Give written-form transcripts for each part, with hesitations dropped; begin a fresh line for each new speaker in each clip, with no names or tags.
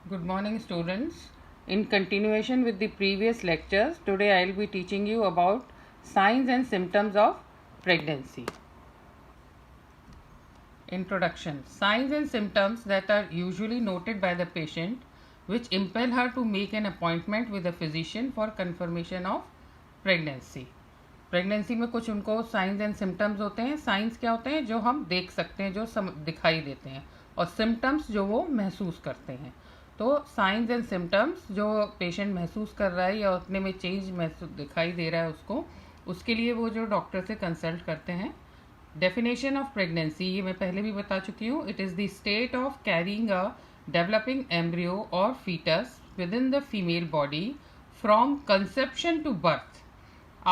Good morning, students. In continuation with the previous lectures, today I will be teaching you about signs and symptoms of pregnancy. Introduction. Signs and symptoms that are usually noted by the patient which impel her to make an appointment with a physician for confirmation of pregnancy. Pregnancy में कुछ उनको science and symptoms होते हैं. Science क्या होते हैं? जो हम देख सकते हैं, जो दिखाई देते हैं, और सिम्टम्स जो वो महसूस करते हैं. तो साइंस एंड सिम्टम्स जो पेशेंट महसूस कर रहा है या उतने में चेंज महसूस दिखाई दे रहा है उसको, उसके लिए वो जो डॉक्टर से कंसल्ट करते हैं. डेफिनेशन ऑफ प्रेगनेंसी, ये मैं पहले भी बता चुकी हूँ. It is the state of carrying a developing embryo और foetus within the female body from conception to birth.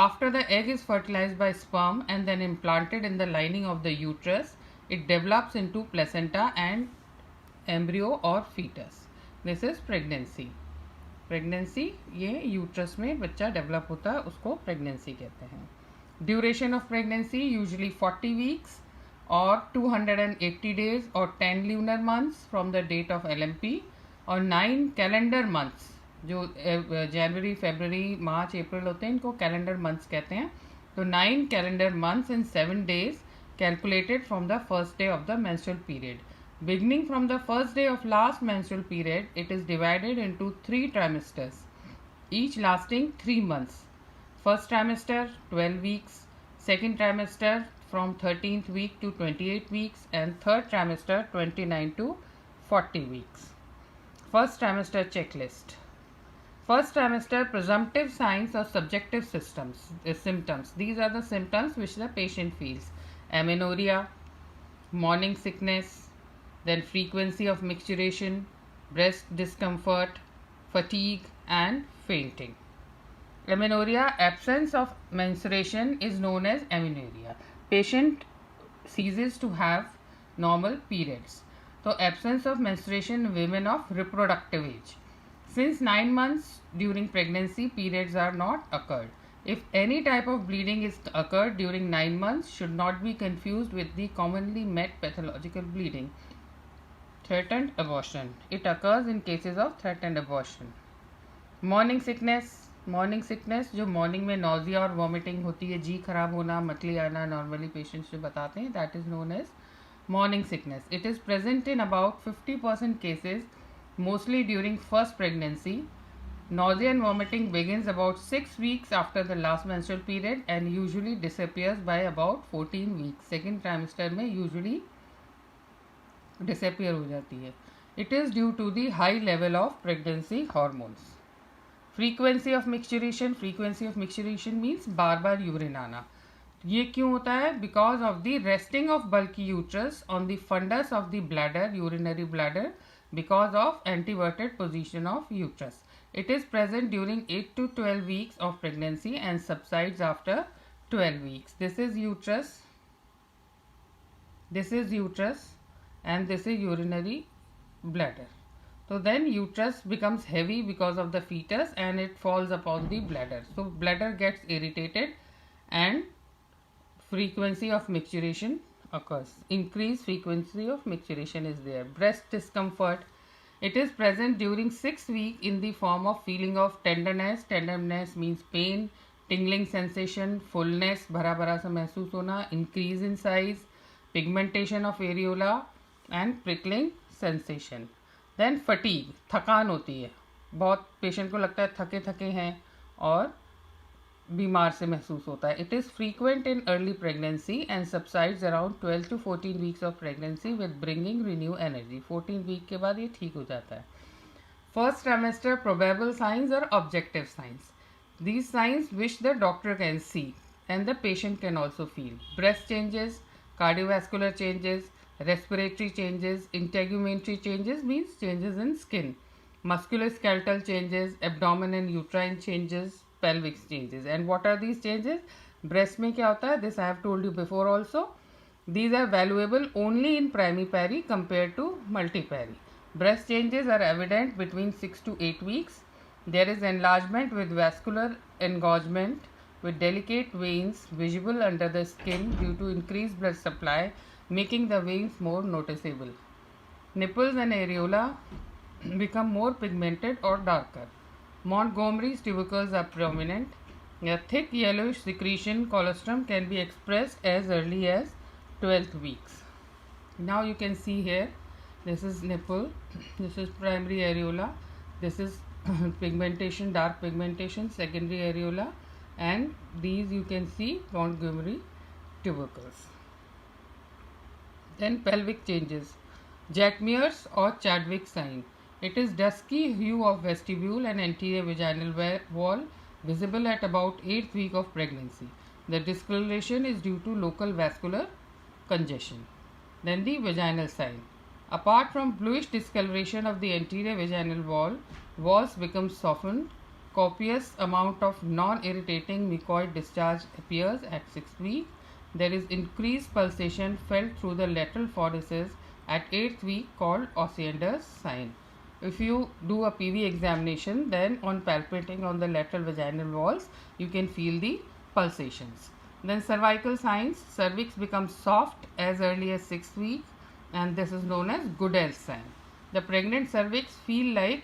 After the egg is fertilized by sperm and then implanted in the lining of the uterus, it develops into placenta and embryo or fetus. This is pregnancy. Pregnancy, ये uterus में बच्चा develop होता है, उसको pregnancy कहते हैं. Duration of pregnancy usually 40 weeks और 280 days और 10 lunar months from the date of LMP और 9 कैलेंडर मंथ्स. जो जनवरी, फरवरी, मार्च, अप्रैल होते हैं, इनको कैलेंडर मंथ्स कहते हैं. तो 9 calendar months in 7 days calculated from the first day of the menstrual period. Beginning from the first day of last menstrual period, it is divided into 3 trimesters, each lasting 3 months. First trimester 12 weeks, second trimester from 13th week to 28 weeks, and third trimester 29 to 40 weeks. First trimester checklist. First trimester presumptive signs or subjective symptoms. These are the symptoms which the patient feels: amenorrhea, morning sickness, then frequency of micturition, breast discomfort, fatigue, and fainting. Amenorrhea, absence of menstruation, is known as amenorrhea. Patient ceases to have normal periods. So absence of menstruation in women of reproductive age. Since 9 months during pregnancy, periods are not occurred. If any type of bleeding is occurred during 9 months, should not be confused with the commonly met pathological bleeding. Threatened abortion. It occurs in cases of threatened abortion. Morning sickness. Morning sickness, जो morning में nausea और vomiting होती है, जी खराब होना, मतली आना, normally patients जो बताते हैं, that is known as morning sickness. It is present in about 50% cases, mostly during first pregnancy. Nausea and vomiting begins about 6 weeks after the last menstrual period and usually disappears by about 14 weeks. Second trimester में usually disappear हो जाती है. It is due to the high level of pregnancy hormones. Frequency of micturition. Frequency of micturition means bar bar urine आना. ये क्यों होता है? Because of the resting of bulky uterus on the fundus of the bladder, urinary bladder, because of anteverted position of uterus. It is present during 8 to 12 weeks of pregnancy and subsides after 12 weeks. This is uterus, and this is urinary bladder. So then uterus becomes heavy because of the fetus and it falls upon the bladder. So bladder gets irritated and frequency of micturition occurs. Increased frequency of micturition is there. Breast discomfort. It is present during 6 weeks in the form of feeling of tenderness. Tenderness means pain, tingling sensation, fullness, भरा भरा सा महसूस होना, increase in size, pigmentation of areola and prickling sensation. Then fatigue, थकान होती है, बहुत patient को लगता है थके थके हैं और बीमार से महसूस होता है. It is frequent in early pregnancy and subsides around 12 to 14 weeks of pregnancy with bringing renew energy. 14 week के बाद ये ठीक हो जाता है. फर्स्ट ट्राइमेस्टर प्रोबेबल साइंस और objective signs. These signs which the doctor can see and the patient can also feel: breast changes, cardiovascular changes, respiratory changes, integumentary changes means changes in skin, musculoskeletal changes, abdomen and uterine changes, pelvic changes. And what are these changes? Breast में क्या होता है? This I have told you before also. These are valuable only in primipary compared to multipary. Breast changes are evident between 6 to 8 weeks. There is enlargement with vascular engorgement with delicate veins visible under the skin due to increased blood supply, making the veins more noticeable. Nipples and areola become more pigmented or darker. Montgomery's tubercles are prominent. A thick yellowish secretion colostrum can be expressed as early as 12th weeks. Now you can see here, this is nipple, this is primary areola, this is pigmentation, dark pigmentation, secondary areola, and these you can see Montgomery tubercles. Then pelvic changes. Jacquemure's or Chadwick sign. It is dusky hue of vestibule and anterior vaginal wall visible at about 8th week of pregnancy. The discoloration is due to local vascular congestion. Then the vaginal sign. Apart from bluish discoloration of the anterior vaginal wall, walls become softened. Copious amount of non-irritating mucoid discharge appears at 6th week. There is increased pulsation felt through the lateral fornices at 8th week called Osiander's sign. If you do a PV examination, then on palpating on the lateral vaginal walls, you can feel the pulsations. Then cervical signs. Cervix becomes soft as early as 6th week, and this is known as Goodell's sign. The pregnant cervix feel like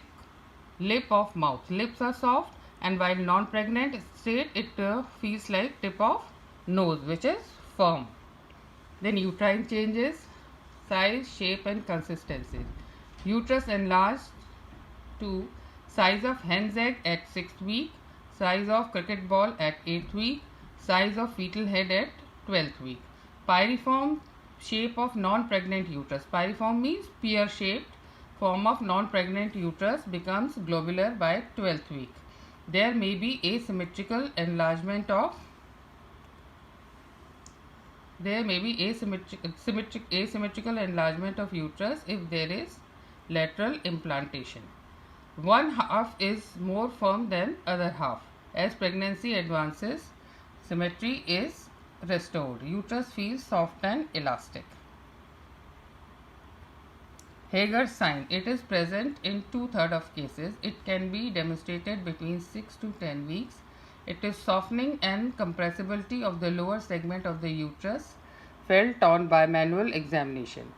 lip of mouth. Lips are soft, and while non-pregnant state, it feels like tip of nose, which is firm. Then uterine changes, size, shape and consistency. Uterus enlarged to size of hen's egg at 6th week, size of cricket ball at 8th week, size of fetal head at 12th week. Pyriform shape of non-pregnant uterus. Pyriform means pear-shaped form of non-pregnant uterus becomes globular by 12th week. There may be asymmetrical enlargement of asymmetrical enlargement of uterus if there is lateral implantation. One half is more firm than other half. As pregnancy advances, symmetry is restored. Uterus feels soft and elastic. Hager's sign. It is present in 2/3 of cases. It can be demonstrated between 6 to 10 weeks. It is softening and compressibility of the lower segment of the uterus felt on bimanual examination.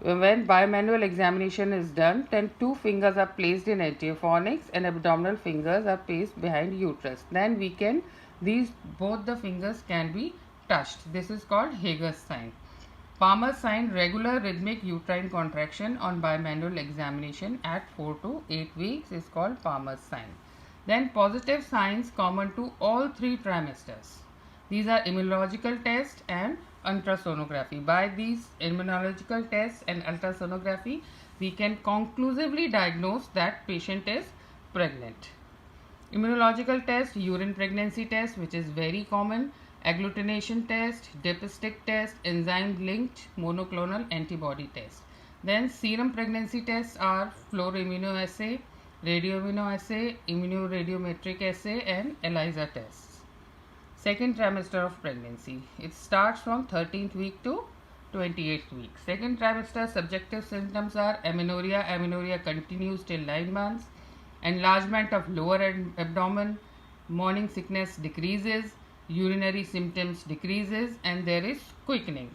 When bimanual examination is done, then 2 fingers are placed in anterior fornix and abdominal fingers are placed behind uterus. Then both the fingers can be touched. This is called Hager's sign. Palmer's sign. Regular rhythmic uterine contraction on bimanual examination at 4 to 8 weeks is called Palmer's sign. Then positive signs common to all 3 trimesters. These are immunological tests and ultrasonography. By these immunological tests and ultrasonography, we can conclusively diagnose that patient is pregnant. Immunological test, urine pregnancy test, which is very common, agglutination test, dipstick test, enzyme linked monoclonal antibody test. Then serum pregnancy tests are fluoroimmunoassay, radioimmunoassay, immunoradiometric assay and ELISA tests. Second trimester of pregnancy. It starts from 13th week to 28th week. Second trimester subjective symptoms are amenorrhea. Amenorrhea continues till 9 months. Enlargement of lower abdomen. Morning sickness decreases. Urinary symptoms decreases and there is quickening.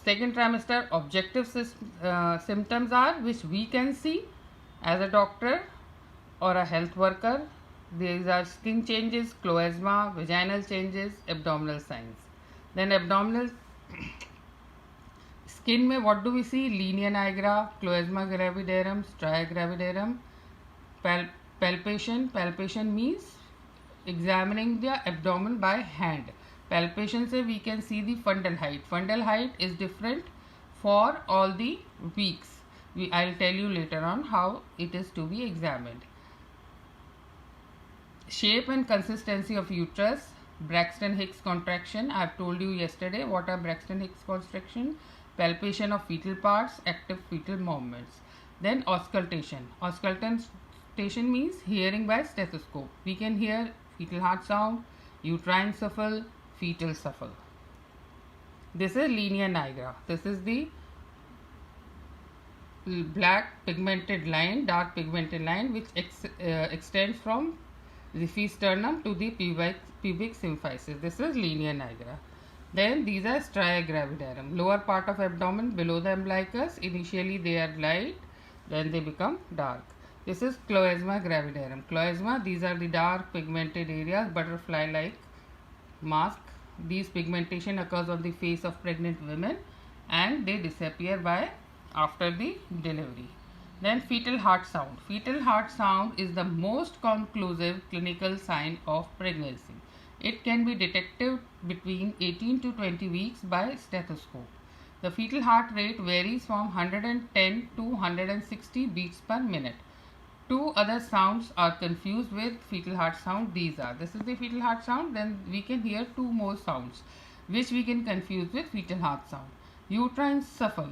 Second trimester objective symptoms are which we can see as a doctor or a health worker. These are skin changes, chloasma, vaginal changes, abdominal signs. Then abdominal skin में what do we see? Linea nigra, chloasma gravidarum, stria gravidarum. Palpation. Palpation means examining the abdomen by hand. Palpation से we can see the fundal height. Fundal height is different for all the weeks. I'll tell you later on how it is to be examined. Shape and consistency of uterus. Braxton Hicks contraction. I have told you yesterday what are Braxton Hicks contraction. Palpation of fetal parts, active fetal movements. Then auscultation. Auscultation means hearing by stethoscope. We can hear fetal heart sound, uterine shuffle, fetal shuffle. This is linea nigra. This is the black pigmented line, dark pigmented line which extends from the sternum to the pubic symphysis. This is linea nigra. Then these are stria gravidarum. Lower part of abdomen below the umbilicus. Initially they are light. then they become dark. This is Chloasma gravidarum. Chloasma, these are the dark pigmented areas, butterfly like mask. These pigmentation occurs on the face of pregnant women and they disappear by after the delivery. Then fetal heart sound. Fetal heart sound is the most conclusive clinical sign of pregnancy. It can be detected between 18 to 20 weeks by stethoscope. The fetal heart rate varies from 110 to 160 beats per minute. Two other sounds are confused with fetal heart sound. These are, this is the fetal heart sound, then we can hear two more sounds which we can confuse with fetal heart sound. Uterine shuffle.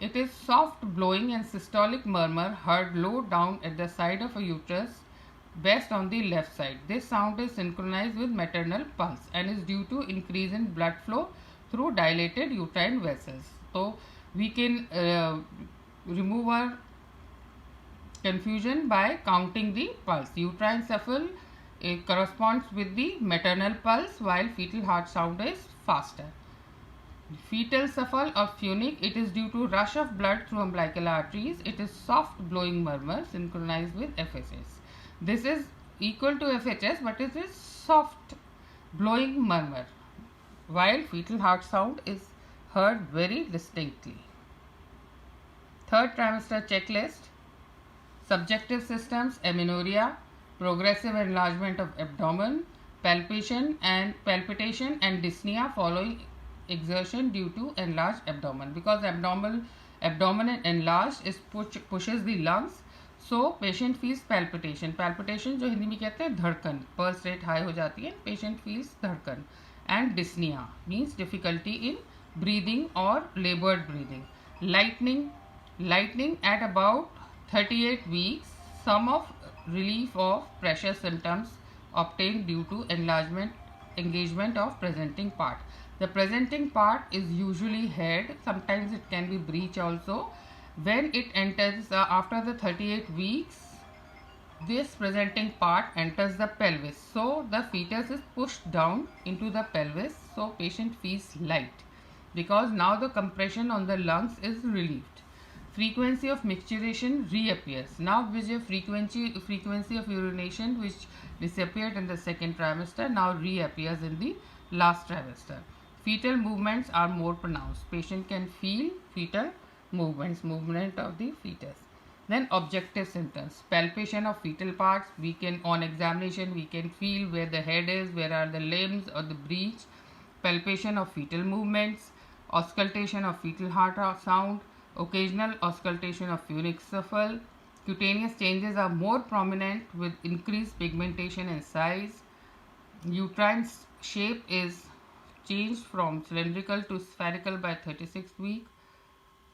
It is soft blowing and systolic murmur heard low down at the side of a uterus, best on the left side. This sound is synchronized with maternal pulse and is due to increase in blood flow through dilated uterine vessels. So we can remove our confusion by counting the pulse. Uterine shuffle corresponds with the maternal pulse while fetal heart sound is faster. Fetal shuffle or phonic, it is due to rush of blood through umbilical arteries. It is soft blowing murmur synchronized with FHS. This is equal to FHS but it is soft blowing murmur while fetal heart sound is heard very distinctly. Third trimester checklist. Subjective systems, amenorrhea, progressive enlargement of abdomen, palpitation and dyspnea following exertion due to enlarged abdomen. Because abdomen enlarged is pushes the lungs, so patient feels palpitation. Palpitation जो हिंदी में कहते हैं धड़कन, pulse rate high हो जाती है, patient feels धड़कन. And dyspnea means difficulty in breathing or labored breathing. Lightning at about 38 weeks, some of relief of pressure symptoms obtained due to engagement of presenting part. The presenting part is usually head, sometimes it can be breech also. When it enters after the 38 weeks, this presenting part enters the pelvis. So the fetus is pushed down into the pelvis, so patient feels light because now the compression on the lungs is relieved. Frequency of micturition reappears. Now with your frequency of urination which disappeared in the second trimester now reappears in the last trimester. Fetal movements are more pronounced. Patient can feel fetal movement of the fetus. Then objective symptoms. Palpation of fetal parts. We can, on examination, we can feel where the head is, where are the limbs or the breech. Palpation of fetal movements. Auscultation of fetal heart sound. Occasional auscultation of phonic shuffle. Cutaneous changes are more prominent with increased pigmentation and size. Uterine shape is changed from cylindrical to spherical by 36 weeks.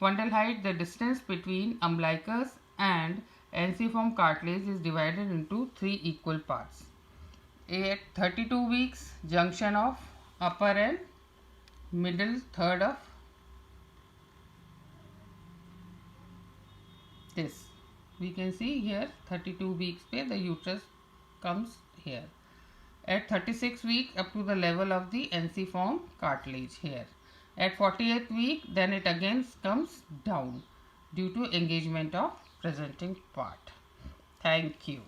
Fundal height, the distance between umbilicus and ensiform cartilage is divided into 3 equal parts. At 32 weeks, junction of upper and middle third of this. We can see here 32 weeks pe the uterus comes here. At 36 weeks up to the level of the ensiform cartilage here. At 48th week then it again comes down due to engagement of presenting part. Thank you.